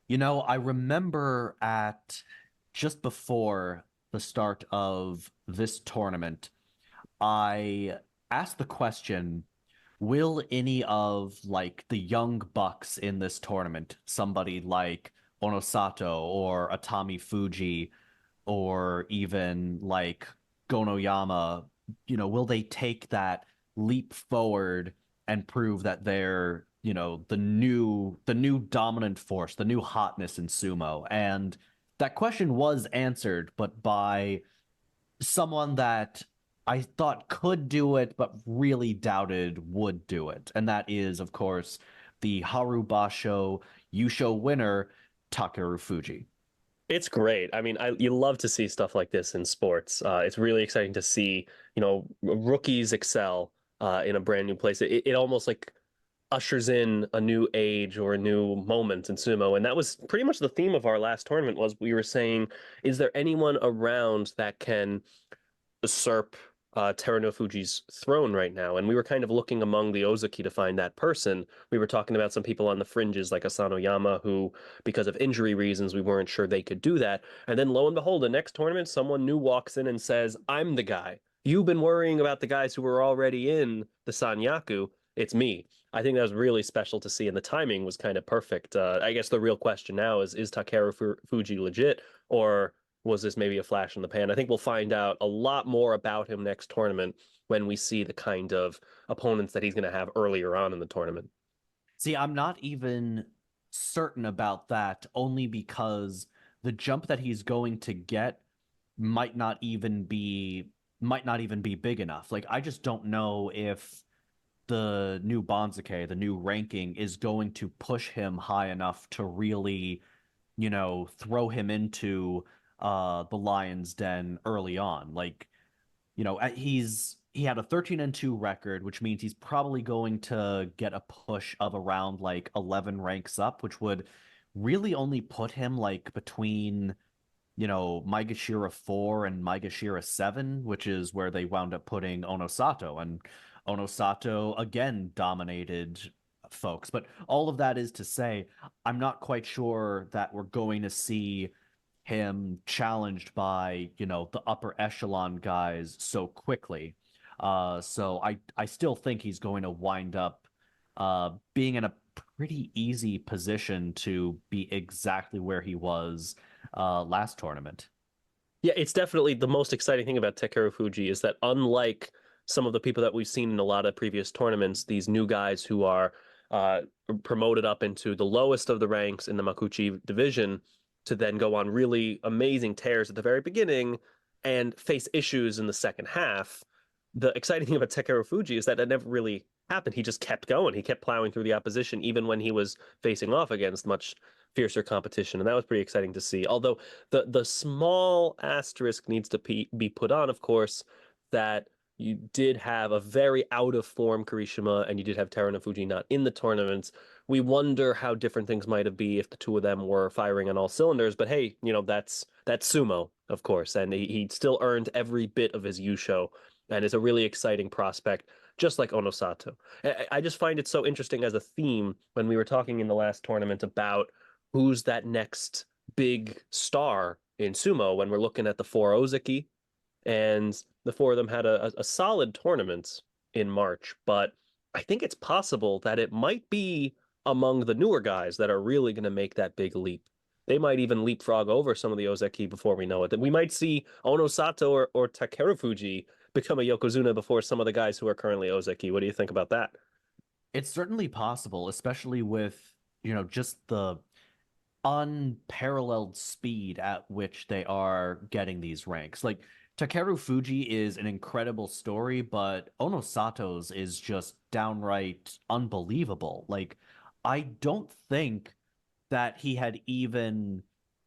I remember at just before the start of this tournament, I asked the question, will any of like the young bucks in this tournament, somebody like Onosato or Atami Fuji or even like Gonoyama, will they take that leap forward and prove that they're, the new dominant force, the new hotness in sumo? And that question was answered, but by someone that I thought could do it, but really doubted would do it. And that is, of course, the Haru Basho Yusho winner, Takeru Fuji. It's great. I mean, you love to see stuff like this in sports. It's really exciting to see, rookies excel in a brand new place. It almost like ushers in a new age or a new moment in sumo. And that was pretty much the theme of our last tournament was we were saying, is there anyone around that can usurp Teruno Fuji's throne right now? And we were kind of looking among the Ozaki to find that person. We were talking about some people on the fringes like Asano Yama, who, because of injury reasons, we weren't sure they could do that. And then lo and behold, the next tournament, someone new walks in and says, I'm the guy. You've been worrying about the guys who were already in the Sanyaku. It's me. I think that was really special to see, and the timing was kind of perfect. I guess the real question now is Takeru Fuji legit, or was this maybe a flash in the pan? I think we'll find out a lot more about him next tournament when we see the kind of opponents that he's going to have earlier on in the tournament. See, I'm not even certain about that, only because the jump that he's going to get might not even be might not even be big enough. Like I just don't know if the new Banzuke, the new ranking, is going to push him high enough to really, throw him into the Lion's Den early on. Like, he had a 13-2 record, which means he's probably going to get a push of around like 11 ranks up, which would really only put him like between, Maegashira 4 and Maegashira 7, which is where they wound up putting Onosato. And Onosato again dominated folks. But all of that is to say, I'm not quite sure that we're going to see him challenged by, the upper echelon guys so quickly. So I still think he's going to wind up being in a pretty easy position to be exactly where he was last tournament. Yeah, it's definitely the most exciting thing about Takeru Fuji is that unlike some of the people that we've seen in a lot of previous tournaments, these new guys who are uh, promoted up into the lowest of the ranks in the Makuchi division to then go on really amazing tears at the very beginning and face issues in the second half. The exciting thing about Takeru Fuji is that it never really happened. He just kept going. He kept plowing through the opposition, even when he was facing off against much fiercer competition, and that was pretty exciting to see. Although the small asterisk needs to be put on, of course, that you did have a very out of form Kirishima and you did have Teruno Fuji not in the tournaments. We wonder how different things might have been if the two of them were firing on all cylinders. But hey, that's sumo, of course, and he still earned every bit of his Yusho and is a really exciting prospect, just like Onosato. I just find it so interesting as a theme when we were talking in the last tournament about who's that next big star in sumo when we're looking at the four Ozaki, and the four of them had a solid tournament in March, but I think it's possible that it might be among the newer guys that are really going to make that big leap. They might even leapfrog over some of the Ozeki before we know it. That we might see Onosato or Takeru Fuji become a Yokozuna before some of the guys who are currently Ozeki. What do you think about that? It's certainly possible, especially with, just the unparalleled speed at which they are getting these ranks. Like Takeru Fuji is an incredible story, but Onosato's is just downright unbelievable. Like I don't think that he had even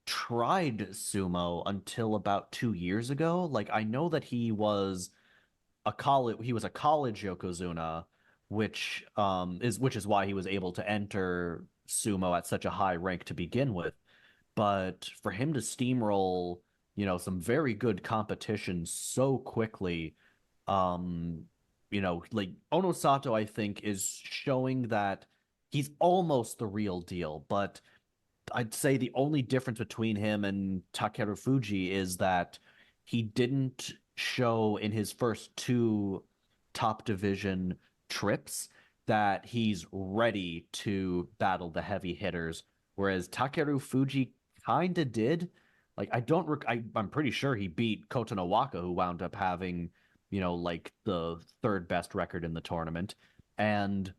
tried sumo until about 2 years ago. Like I know that he was a college yokozuna, which is why he was able to enter sumo at such a high rank to begin with. But for him to steamroll, some very good competition so quickly, like Onosato, I think is showing that he's almost the real deal, but I'd say the only difference between him and Takeru Fuji is that he didn't show in his first two top division trips that he's ready to battle the heavy hitters, whereas Takeru Fuji kind of did. Like I'm pretty sure he beat Kota Nowaka, who wound up having, like the third best record in the tournament, and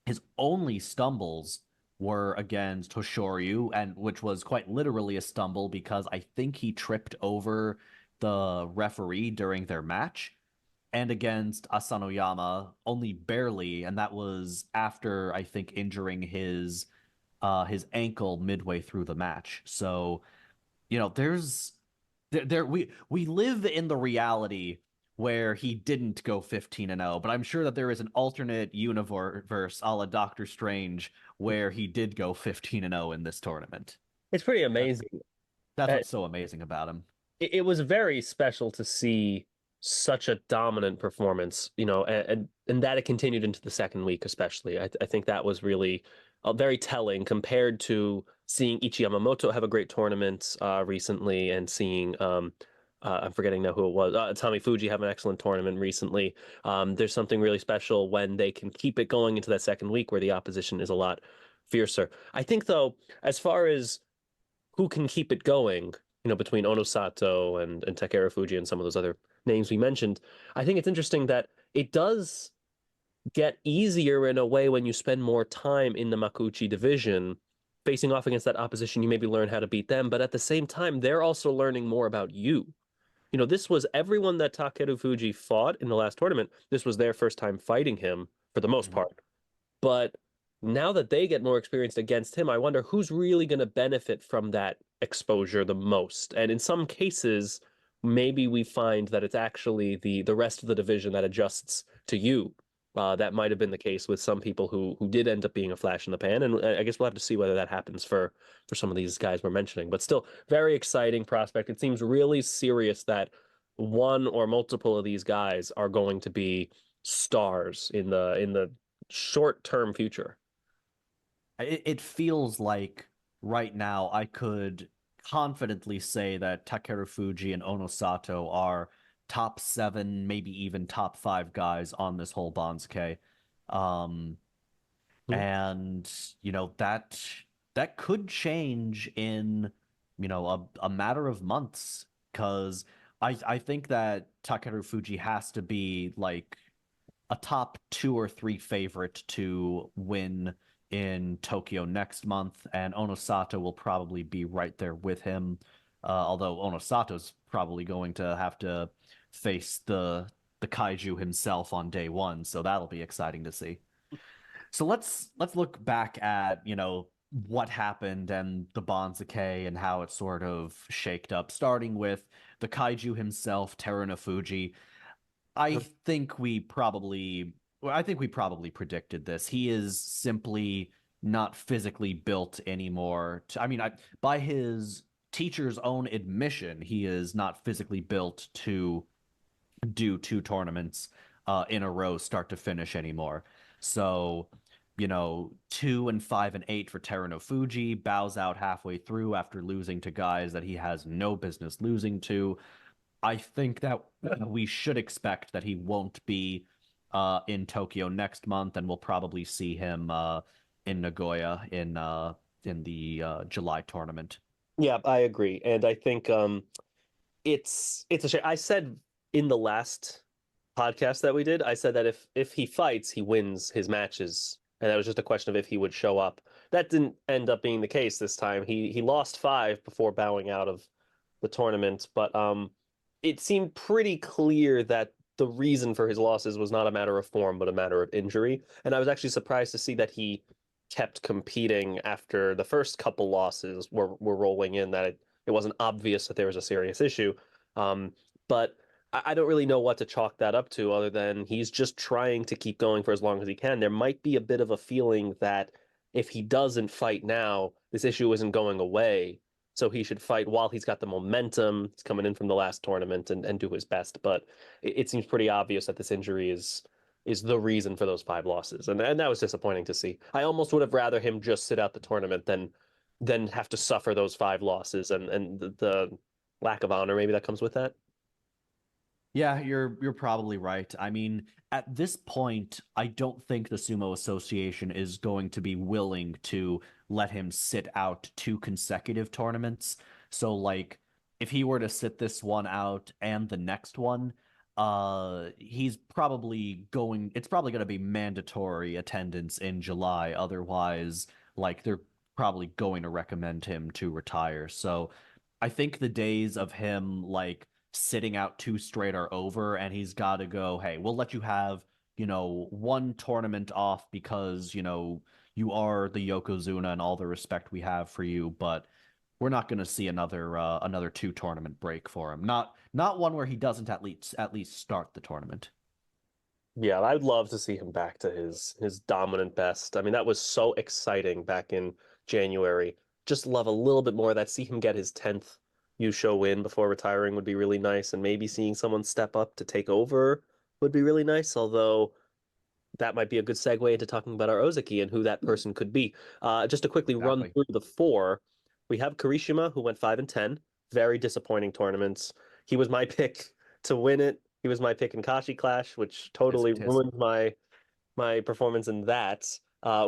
his only stumbles were against Hoshoryu, and which was quite literally a stumble because I think he tripped over the referee during their match, and against Asanoyama only barely, and that was after I think injuring his ankle midway through the match. So there's we live in the reality where he didn't go 15-0, but I'm sure that there is an alternate universe a la Doctor Strange where he did go 15-0 in this tournament. It's pretty That's amazing. that's Uh, what's so amazing about him. it was very special to see such a dominant performance, and that it continued into the second week, especially. I think that was really very telling compared to seeing Ichi Yamamoto have a great tournament recently and seeing I'm forgetting now who it was. Tommy Fuji have an excellent tournament recently. There's something really special when they can keep it going into that second week where the opposition is a lot fiercer. I think, though, as far as who can keep it going, between Onosato and Takeru Fuji and some of those other names we mentioned, I think it's interesting that it does get easier in a way when you spend more time in the Makuuchi division facing off against that opposition. You maybe learn how to beat them, but at the same time, they're also learning more about you. This was everyone that Takeru Fuji fought in the last tournament. This was their first time fighting him for the most Mhm. part. But now that they get more experienced against him, I wonder who's really going to benefit from that exposure the most. And in some cases, maybe we find that it's actually the rest of the division that adjusts to you. That might have been the case with some people who did end up being a flash in the pan, and I guess we'll have to see whether that happens for some of these guys we're mentioning. But still, very exciting prospect. It seems really serious that one or multiple of these guys are going to be stars in the short-term future. It feels like right now I could confidently say that Takeru Fuji and Onosato are top seven, maybe even top five guys on this whole Banzuke. Um, Mhm. and that could change in a matter of months because I think that Takeru Fuji has to be like a top two or three favorite to win in Tokyo next month, and Onosato will probably be right there with him. Although Onosato's probably going to have to face the kaiju himself on day one, so that'll be exciting to see. So let's look back at, what happened and the Banzuke and how it sort of shaked up, starting with the kaiju himself, Teruno Fuji. I think we probably I think we probably predicted this. He is simply not physically built anymore. I mean, by his teacher's own admission, he is not physically built to do two tournaments in a row, start to finish anymore. So, 2 and 5 and 8 for Teruno Fuji, bows out halfway through after losing to guys that he has no business losing to. I think that we should expect that he won't be in Tokyo next month, and we'll probably see him in Nagoya in the July tournament. Yeah, I agree. And I think it's a shame. I said in the last podcast that we did, I said that if he fights, he wins his matches. And that was just a question of if he would show up. That didn't end up being the case this time. He lost five before bowing out of the tournament, but it seemed pretty clear that the reason for his losses was not a matter of form, but a matter of injury. And I was actually surprised to see that he kept competing after the first couple losses were rolling in, that it wasn't obvious that there was a serious issue. But I don't really know what to chalk that up to other than he's just trying to keep going for as long as he can. There might be a bit of a feeling that if he doesn't fight now, this issue isn't going away. So he should fight while he's got the momentum. He's coming in from the last tournament and do his best. But it seems pretty obvious that this injury is the reason for those five losses. And that was disappointing to see. I almost would have rather him just sit out the tournament than then have to suffer those five losses and the lack of honor maybe that comes with that. Yeah, you're probably right. I mean, at this point, I don't think the Sumo Association is going to be willing to let him sit out two consecutive tournaments. So like if he were to sit this one out and the next one, he's probably going it's probably going to be mandatory attendance in July. Otherwise, like they're probably going to recommend him to retire. So I think the days of him like sitting out two straight are over, and he's got to go, hey, we'll let you have, one tournament off because, you are the Yokozuna and all the respect we have for you, but we're not going to see another two tournament break for him. Not one where he doesn't at least start the tournament. Yeah, I'd love to see him back to his dominant best. I mean, that was so exciting back in January. Just love a little bit more of that. See him get his 10th U-show win before retiring would be really nice, and maybe seeing someone step up to take over would be really nice. Although that might be a good segue into talking about our Ozeki and who that person could be. Just to quickly run Exactly. through the four, we have Karishima, who went 5-10. Very disappointing tournaments. He was my pick to win it. He was my pick in Kashi Clash, which Tisk totally tisk. ruined my performance in that.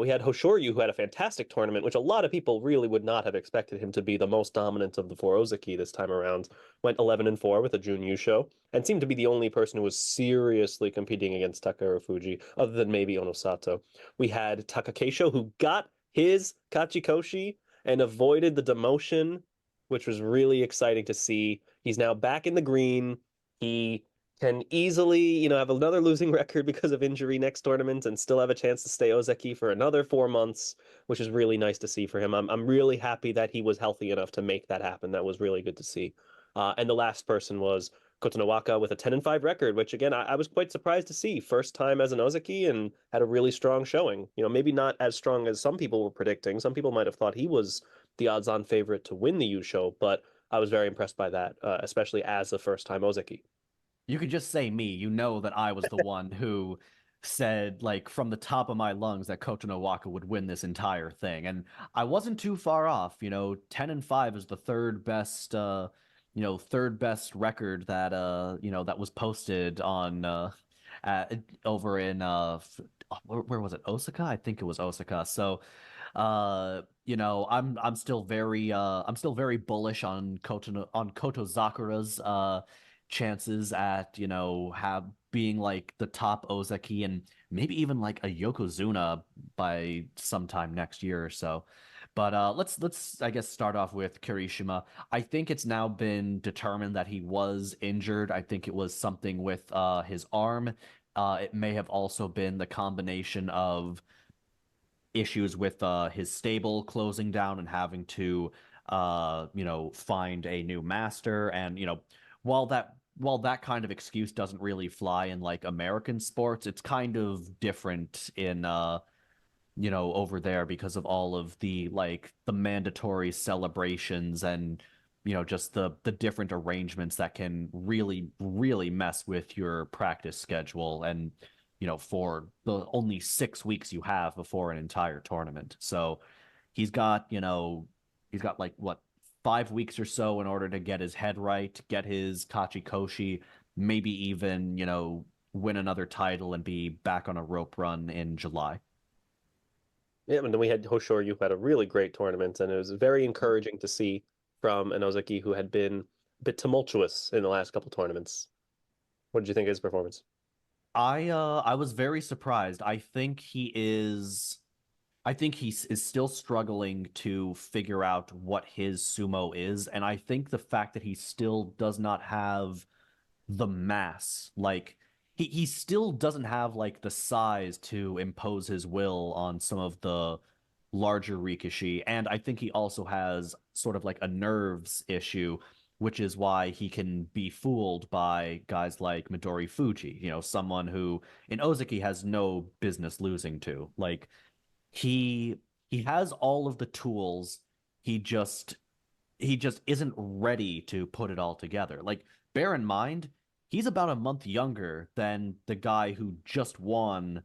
We had Hoshoryu, who had a fantastic tournament, which a lot of people really would not have expected him to be the most dominant of the four Ozeki this time around. Went 11-4 with a Jun Yusho, and seemed to be the only person who was seriously competing against Takaru Fuji, other than maybe Onosato. We had Takakeisho, who got his Kachikoshi and avoided the demotion, which was really exciting to see. He's now back in the green. He can easily, have another losing record because of injury next tournament and still have a chance to stay Ozeki for another 4 months, which is really nice to see for him. I'm really happy that he was healthy enough to make that happen. That was really good to see. And the last person was Kotonowaka with a 10-5 record, which again I was quite surprised to see. First time as an Ozeki and had a really strong showing. Maybe not as strong as some people were predicting. Some people might have thought he was the odds-on favorite to win the U show, but I was very impressed by that, especially as a first-time Ozeki. You could just say me. You know that I was the one who said, like, from the top of my lungs that Kota no Waka would win this entire thing. And I wasn't too far off. 10-5 is the third best record that was posted on over in where was it? Osaka? I think it was Osaka. So I'm still very bullish on Koto Zakura's chances at, have being like the top Ozeki and maybe even like a Yokozuna by sometime next year or so. But let's I guess start off with Kirishima. I think it's now been determined that he was injured. I think it was something with his arm. It may have also been the combination of issues with his stable closing down and having to find a new master. And while that kind of excuse doesn't really fly in like American sports, it's kind of different in over there because of all of the mandatory celebrations and just the different arrangements that can really really mess with your practice schedule and for the only 6 weeks you have before an entire tournament. So he's got like what 5 weeks or so in order to get his head right, get his Kachikoshi, maybe even win another title and be back on a rope run in July. Yeah, and then we had Hoshoryu, who had a really great tournament, and it was very encouraging to see from an Ozeki who had been a bit tumultuous in the last couple tournaments. What did you think of his performance? I was very surprised. I think he is still struggling to figure out what his sumo is, and I think the fact that he still does not have the mass, like he still doesn't have like the size to impose his will on some of the larger Rikishi, and I think he also has sort of like a nerves issue, which is why he can be fooled by guys like Midori Fuji, someone who in Ozeki has no business losing to. Like he he has all of the tools. He just he just isn't ready to put it all together. Like bear in mind, he's about a month younger than the guy who just won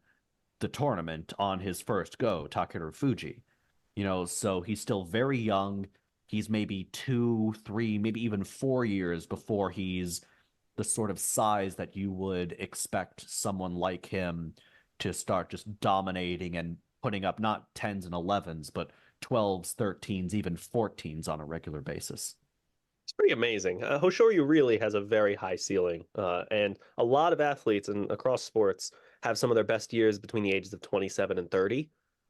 the tournament on his first go, Takeru Fuji. So he's still very young. He's maybe 2, 3, maybe even 4 years before he's the sort of size that you would expect someone like him to start just dominating and putting up not 10s and 11s, but 12s, 13s, even 14s on a regular basis. It's pretty amazing. Hoshoryu really has a very high ceiling, and a lot of athletes and across sports have some of their best years between the ages of 27 and 30.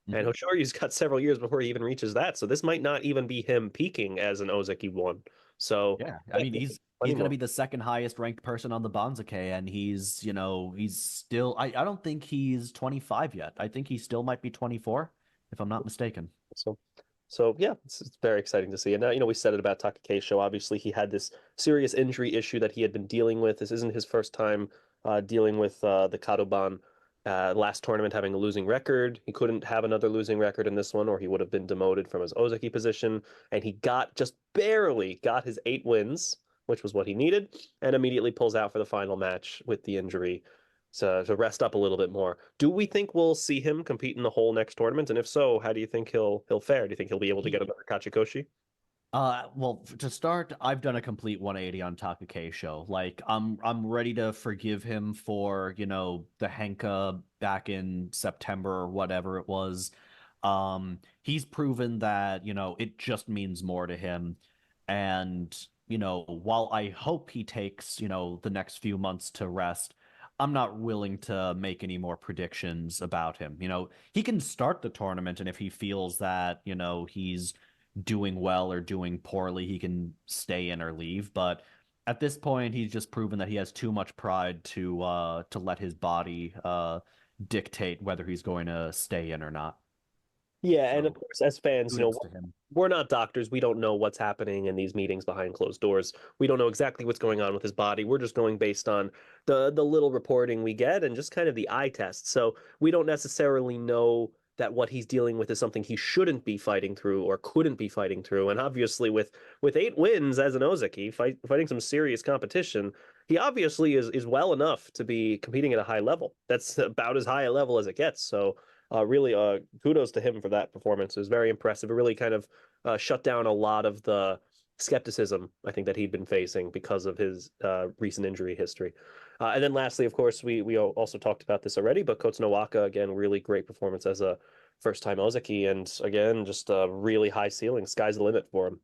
And Mhm. Hoshoryu's got several years before he even reaches that. So this might not even be him peaking as an Ozeki one. So Yeah, I yeah, mean he's plenty going to more. be the second highest ranked person on the Banzuke, and he's still I don't think he's 25 yet. I think he still might be 24 if I'm not mistaken. So, so yeah, it's very exciting to see. And now, we said it about Takakeisho. Obviously, he had this serious injury issue that he had been dealing with. This isn't his first time dealing with the Kadoban. Last tournament having a losing record. He couldn't have another losing record in this one, or he would have been demoted from his Ozeki position. And he just barely got his 8 wins, which was what he needed, and immediately pulls out for the final match with the injury to rest up a little bit more. Do we think we'll see him compete in the whole next tournament? And if so, how do you think he'll fare? Do you think he'll be able to get He another Kachikoshi? well, to start, I've done a complete 180 on Takakeisho. Like, I'm ready to forgive him for, the Henka back in September or whatever it was. He's proven that, it just means more to him. And, while I hope he takes, the next few months to rest, I'm not willing to make any more predictions about him. He can start the tournament, and if he feels that, he's doing well or doing poorly, he can stay in or leave. But at this point, he's just proven that he has too much pride to let his body dictate whether he's going to stay in or not. Yeah, and of So course, as fans, kudos to him. we're not doctors. We don't know what's happening in these meetings behind closed doors. We don't know exactly what's going on with his body. We're just going based on the little reporting we get and just kind of the eye test. So we don't necessarily know that what he's dealing with is something he shouldn't be fighting through or couldn't be fighting through. And obviously, with 8 wins as an Ozeki, fighting some serious competition, he obviously is well enough to be competing at a high level. That's about as high a level as it gets. So really, kudos to him for that performance. It was very impressive. It really kind of shut down a lot of the skepticism I think that he'd been facing because of his recent injury history. And then lastly, of course, we also talked about this already, but Kotsunowaka, again, really great performance as a first time Ozeki, and again, just a really high ceiling. Sky's the limit for him.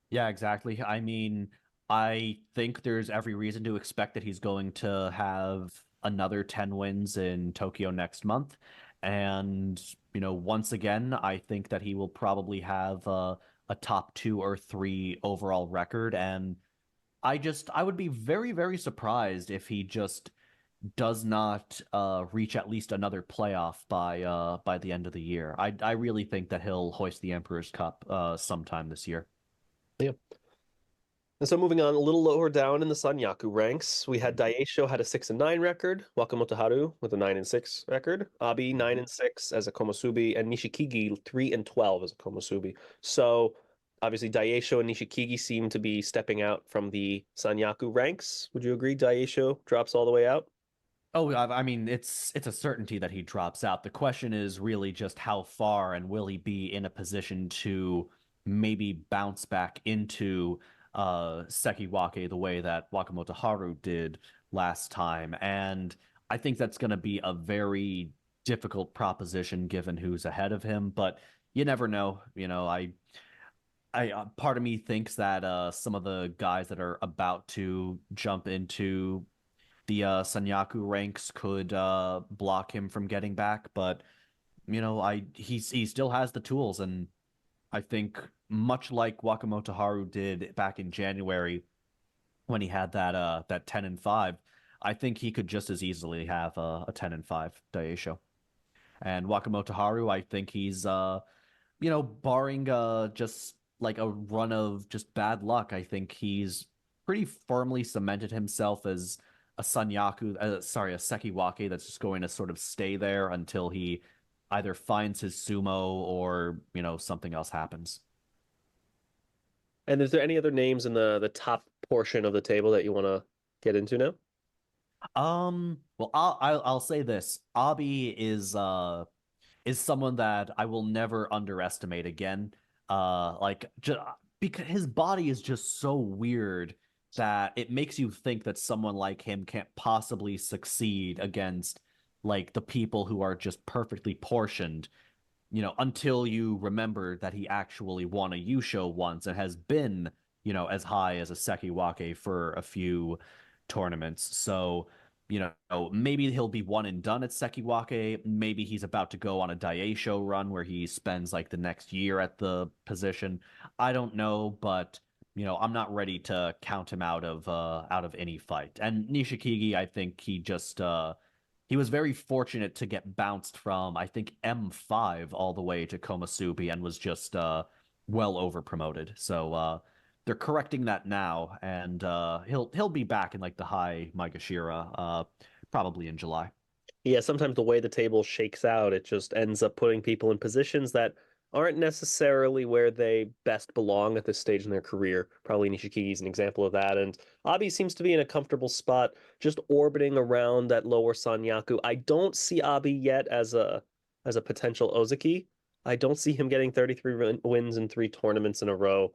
Yeah, exactly. I mean, I think there's every reason to expect that he's going to have another 10 wins in Tokyo next month. And, once again, I think that he will probably have a top 2 or 3 overall record. And I would be very, very surprised if he just does not reach at least another playoff by the end of the year. I really think that he'll hoist the Emperor's Cup sometime this year. Yeah. And so moving on a little lower down in the Sanyaku ranks, we had Daisho had a 6-9 record, Wakamoto Haru with a 9-6 record, Abi Mhm. 9-6 as a Komusubi, and Nishikigi 3-12 as a Komusubi. So obviously Daisho and Nishikigi seem to be stepping out from the Sanyaku ranks. Would you agree Daisho drops all the way out? Oh, I mean, it's a certainty that he drops out. The question is really just how far and will he be in a position to maybe bounce back into Sekiwake the way that Wakamoto Haru did last time. And I think that's going to be a very difficult proposition given who's ahead of him, but you never know. I part of me thinks that some of the guys that are about to jump into the Sanyaku ranks could block him from getting back, but he still has the tools, and I think much like Wakamoto Haru did back in January when he had that 10-5, I think he could just as easily have a 10-5 Daisho. And Wakamoto Haru, I think he's barring just like a run of just bad luck, I think he's pretty firmly cemented himself as a a Sekiwake that's just going to sort of stay there until he either finds his sumo or, something else happens. And is there any other names in the top portion of the table that you want to get into now? Well, I'll say this. Abi is is someone that I will never underestimate again. Like just because his body is just so weird that it makes you think that someone like him can't possibly succeed against like the people who are just perfectly portioned, until you remember that he actually won a Yusho once and has been, as high as a Sekiwake for a few tournaments. So, maybe he'll be one and done at Sekiwake. Maybe he's about to go on a Daisho run where he spends like the next year at the position. I don't know, but I'm not ready to count him out of any fight. And Nishikigi, I think he was very fortunate to get bounced from, I think, M5 all the way to Komusubi and was just well over promoted. So they're correcting that now, and he'll be back in like the high Maegashira probably in July. Yeah, sometimes the way the table shakes out, it just ends up putting people in positions that aren't necessarily where they best belong at this stage in their career. Probably Nishikigi is an example of that. And Abi seems to be in a comfortable spot, just orbiting around that lower Sanyaku. I don't see Abi yet as a potential Ozaki. I don't see him getting 33 wins in three tournaments in a row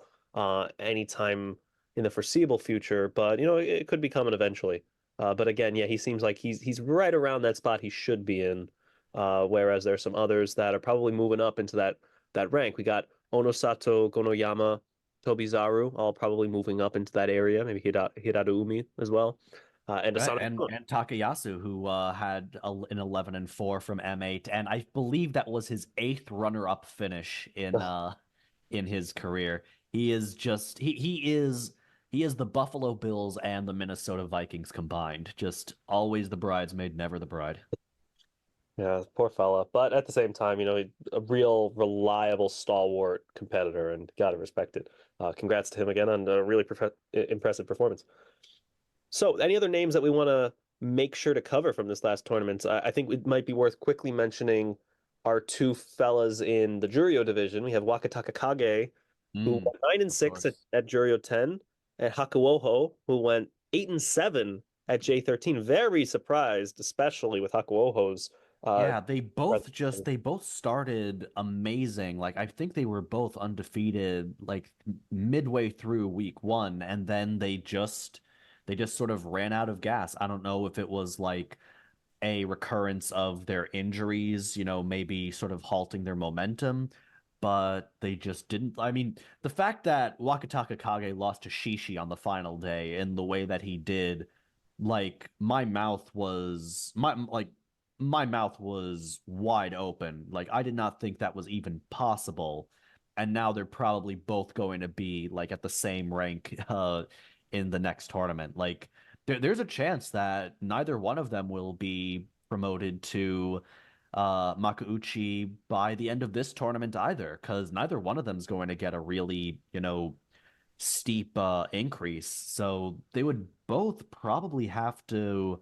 anytime in the foreseeable future, but it could be coming eventually. But again, yeah, he seems like he's right around that spot he should be in. Whereas there's some others that are probably moving up into that rank. We got Onosato, Gonoyama, Tobizaru, all probably moving up into that area. Maybe Hiraruumi as well. And Right, Asano. and Takayasu, who had an 11-4 from M8, and I believe that was his eighth runner-up finish in his career. He is the Buffalo Bills and the Minnesota Vikings combined. Just always the bridesmaid, never the bride. Yeah, poor fella. But at the same time, a real reliable stalwart competitor, and gotta respect it. Congrats to him again on a really impressive performance. So, any other names that we want to make sure to cover from this last tournament? I think it might be worth quickly mentioning our two fellas in the Juryo division. We have Wakataka Kage, who Mm, went 9 and of 6 at, course. at Juryo 10, and Hakuoho, who went 8 and 7 at J13. Very surprised, especially with Hakuoho's uh Yeah, they both started amazing. Like I think they were both undefeated like midway through week one, and then they just sort of ran out of gas. I don't know if it was like a recurrence of their injuries, maybe sort of halting their momentum, but they just didn't. I mean, the fact that Wakataka Kage lost to Shishi on the final day in the way that he did, like my mouth was wide open. Like I did not think that was even possible. And now they're probably both going to be like at the same rank in the next tournament. Like there's a chance that neither one of them will be promoted to Makuuchi by the end of this tournament either, because neither one of them is going to get a really, steep increase. So they would both probably have to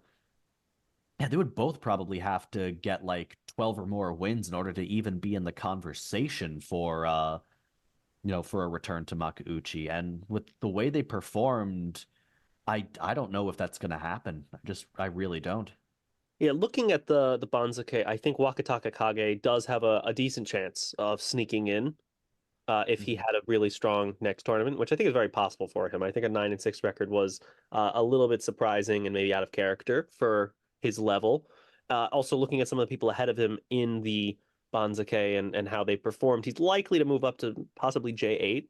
get like 12 or more wins in order to even be in the conversation for a return to Makuuchi. And with the way they performed, I don't know if that's going to happen. I really don't. Yeah, looking at the Banzuke, I think Wakataka Kage does have a decent chance of sneaking in if he Mhm. had a really strong next tournament, which I think is very possible for him. I think a 9 and 6 record was a little bit surprising and maybe out of character for his level. Also, looking at some of the people ahead of him in the Banzuke and how they performed, he's likely to move up to possibly J8.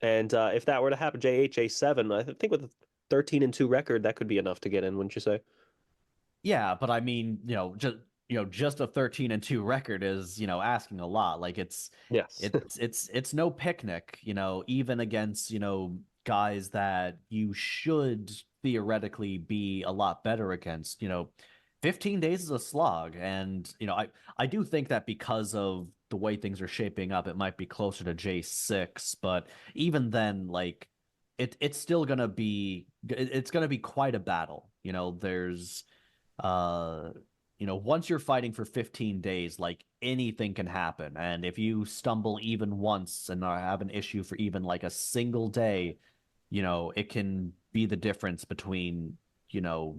And if that were to happen, J8, J7, I think with a 13 and 2 record, that could be enough to get in, wouldn't you say? Yeah, but I mean, just a 13-2 record is, asking a lot. Like Yes. it's no picnic, even against, guys that you should theoretically be a lot better against. 15 days is a slog, and I do think that because of the way things are shaping up, it might be closer to J6, but even then, like it's still gonna be it's gonna be quite a battle. Uh, once you're fighting for 15 days, like anything can happen. And if you stumble even once and have an issue for even like a single day, it can be the difference between, you know,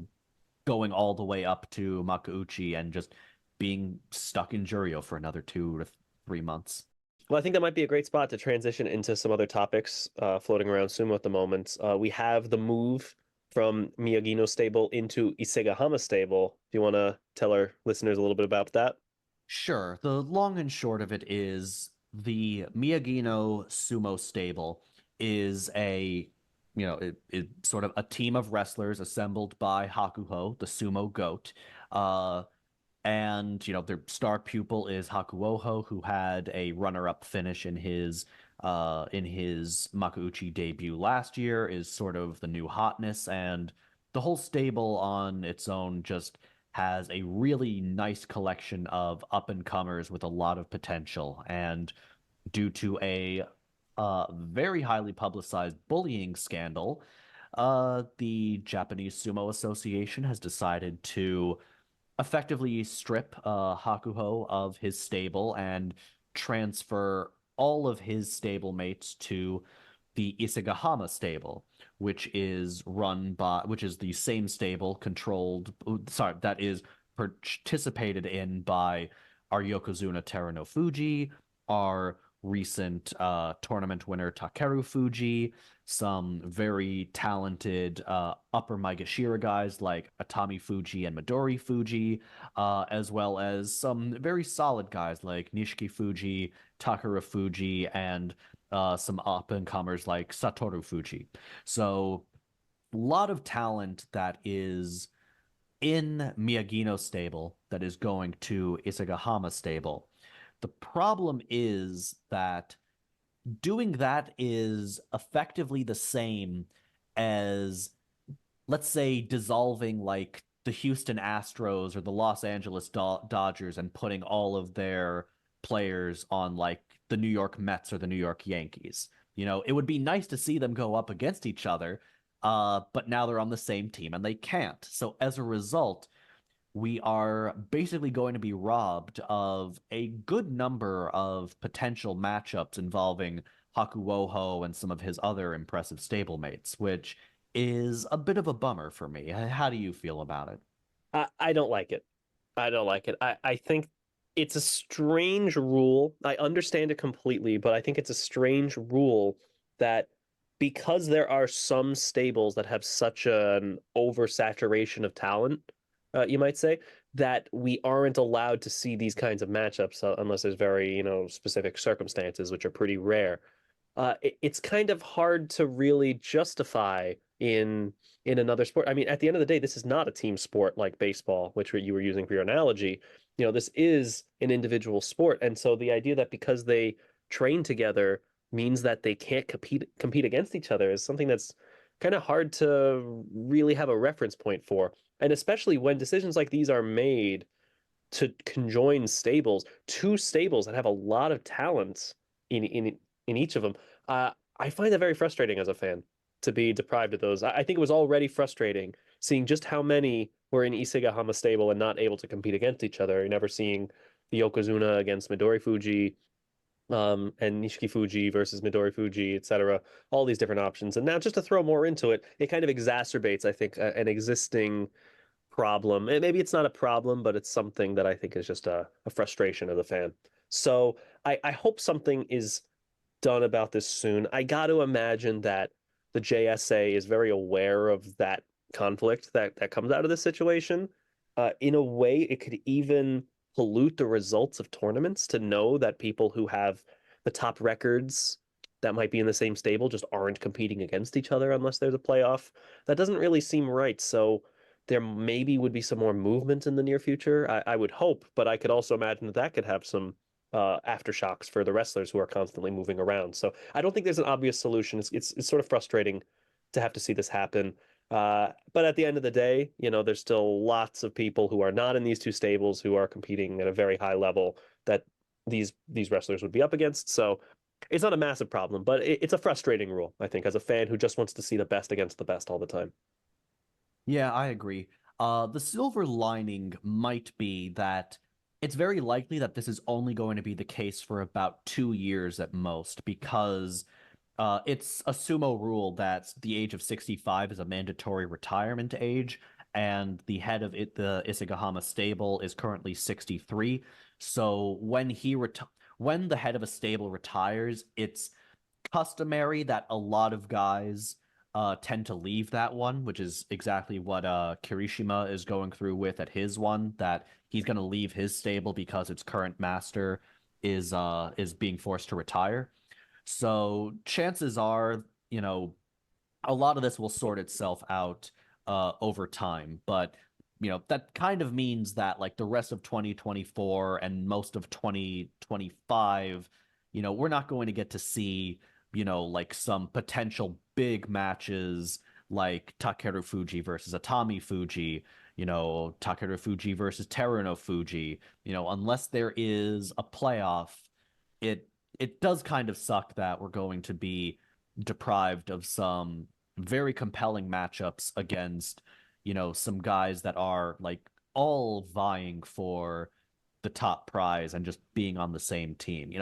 going all the way up to Makuuchi and just being stuck in Jurio for another 2 to 3 months. Well, I think that might be a great spot to transition into some other topics floating around sumo at the moment. We have the move from Miyagino stable into Isegahama stable. Do you want to tell our listeners a little bit about that? Sure. The long and short of it is the Miyagino Sumo stable is it sort of a team of wrestlers assembled by Hakuho, the sumo goat. Uh, and their star pupil is Hakuoho, who had a runner-up finish in his Makuuchi debut last year, is sort of the new hotness, and the whole stable on its own just has a really nice collection of up-and-comers with a lot of potential. And due to a very highly publicized bullying scandal, the Japanese Sumo Association has decided to effectively strip Hakuho of his stable and transfer all of his stablemates to the Isegahama stable, which is the same stable that is participated in by our Yokozuna Terano Fuji, our recent tournament winner Takeru Fuji, some very talented upper Maegashira guys like Atami Fuji and Midori Fuji, as well as some very solid guys like Nishiki Fuji, Takara Fuji, and some up and comers like Satoru Fuji. So, a lot of talent that is in Miyagino stable that is going to Isagahama stable. The problem is that doing that is effectively the same as, let's say, dissolving like the Houston Astros or the Los Angeles Dodgers and putting all of their players on like the New York Mets or the New York Yankees. It would be nice to see them go up against each other, but now they're on the same team and they can't. So as a result, we are basically going to be robbed of a good number of potential matchups involving Hakuoho and some of his other impressive stablemates, which is a bit of a bummer for me. How do you feel about it? I don't like it. I don't like it. I think it's a strange rule. I understand it completely, but I think it's a strange rule that because there are some stables that have such an oversaturation of talent, you might say, that we aren't allowed to see these kinds of matchups unless there's very, specific circumstances, which are pretty rare. It's kind of hard to really justify in another sport. I mean, at the end of the day, this is not a team sport like baseball, which you were using for your analogy. This is an individual sport, and so the idea that because they train together means that they can't compete against each other is something that's kind of hard to really have a reference point for. And especially when decisions like these are made to conjoin stables, two stables that have a lot of talents in each of them. I find that very frustrating as a fan to be deprived of those. I think it was already frustrating seeing just how many were in Isegahama stable and not able to compete against each other. You're never seeing the Yokozuna against Midori Fuji, and Nishiki Fuji versus Midori Fuji, etc. All these different options. And now, just to throw more into it, it kind of exacerbates, I think, an existing problem. And maybe it's not a problem, but it's something that I think is just a frustration of the fan. So I hope something is done about this soon. I got to imagine that the JSA is very aware of that conflict that comes out of this situation. In a way, it could even pollute the results of tournaments to know that people who have the top records that might be in the same stable just aren't competing against each other unless there's a playoff. That doesn't really seem right. So there maybe would be some more movement in the near future. I would hope, but I could also imagine that that could have some aftershocks for the wrestlers who are constantly moving around. So I don't think there's an obvious solution. It's sort of frustrating to have to see this happen. But at the end of the day, there's still lots of people who are not in these two stables who are competing at a very high level that these wrestlers would be up against. So it's not a massive problem, but it's a frustrating rule, I think, as a fan who just wants to see the best against the best all the time. Yeah, I agree. The silver lining might be that it's very likely that this is only going to be the case for about 2 years at most, because it's a sumo rule that the age of 65 is a mandatory retirement age. and the head of it, the Isagahama stable, is currently 63. So when the head of a stable retires, it's customary that a lot of guys tend to leave that one, which is exactly what Kirishima is going through with at his one, that he's going to leave his stable because its current master is being forced to retire. So chances are, a lot of this will sort itself out over time, but that kind of means that like the rest of 2024 and most of 2025, we're not going to get to see, like some potential big matches like Takeru Fuji versus Atami Fuji, Takeru Fuji versus Teruno Fuji, unless there is a playoff. It does kind of suck that we're going to be deprived of some very compelling matchups against, some guys that are like all vying for the top prize and just being on the same team.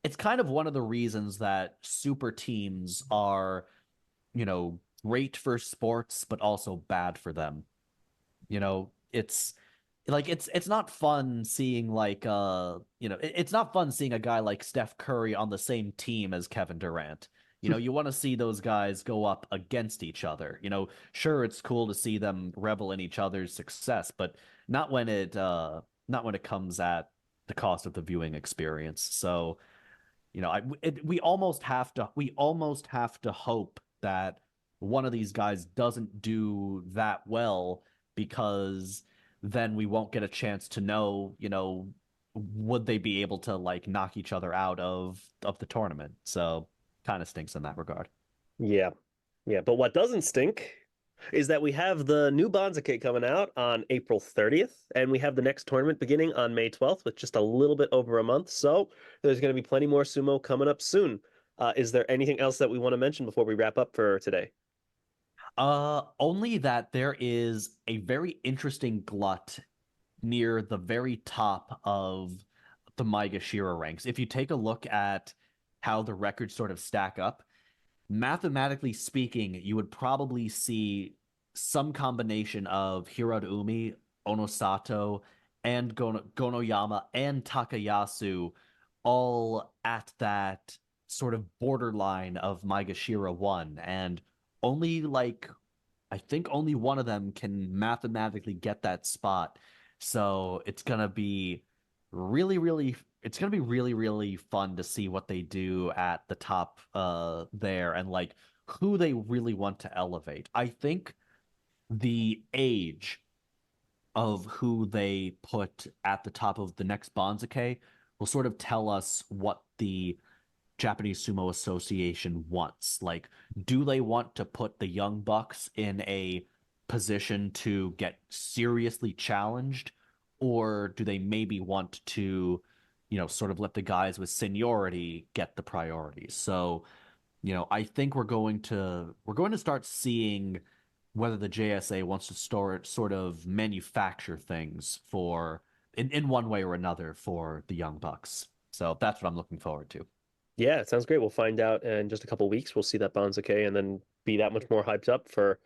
It's kind of one of the reasons that super teams are, great for sports but also bad for them. It's like it's not fun seeing like it's not fun seeing a guy like Steph Curry on the same team as Kevin Durant. You want to see those guys go up against each other. Sure, it's cool to see them revel in each other's success, but not when it comes at the cost of the viewing experience. So, we almost have to hope that one of these guys doesn't do that well, because then we won't get a chance to know, would they be able to like knock each other out of the tournament. So kind of stinks in that regard. Yeah. Yeah. But what doesn't stink is that we have the new Banzuke coming out on April 30th, and we have the next tournament beginning on May 12th with just a little bit over a month. So there's going to be plenty more sumo coming up soon. Is there anything else that we want to mention before we wrap up for today? Only that there is a very interesting glut near the very top of the Maegashira ranks. If you take a look at how the records sort of stack up, mathematically speaking, you would probably see some combination of Hiradoumi, Onosato, and Gonoyama and Takayasu all at that sort of borderline of Maegashira 1. And only like I think only one of them can mathematically get that spot. So it's gonna be really, really fun to see what they do at the top there, and like who they really want to elevate. I think the age of who they put at the top of the next Banzuke will sort of tell us what the Japanese Sumo Association wants. Like, do they want to put the Young Bucks in a position to get seriously challenged, or do they maybe want to, sort of let the guys with seniority get the priority? So, I think we're going to start seeing whether the JSA wants to sort of manufacture things in one way or another for the Young Bucks. So that's what I'm looking forward to. Yeah, it sounds great. We'll find out in just a couple of weeks. We'll see that Banzuke and then be that much more hyped up for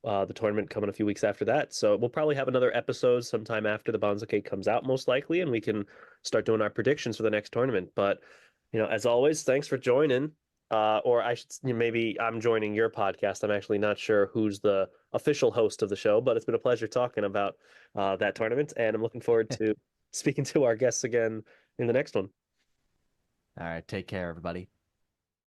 the tournament coming a few weeks after that. So we'll probably have another episode sometime after the Banzuke comes out, most likely, and we can start doing our predictions for the next tournament. But as always, thanks for joining. Or I should maybe I'm joining your podcast. I'm actually not sure who's the official host of the show, but it's been a pleasure talking about that tournament, and I'm looking forward to speaking to our guests again in the next one. All right, take care, everybody.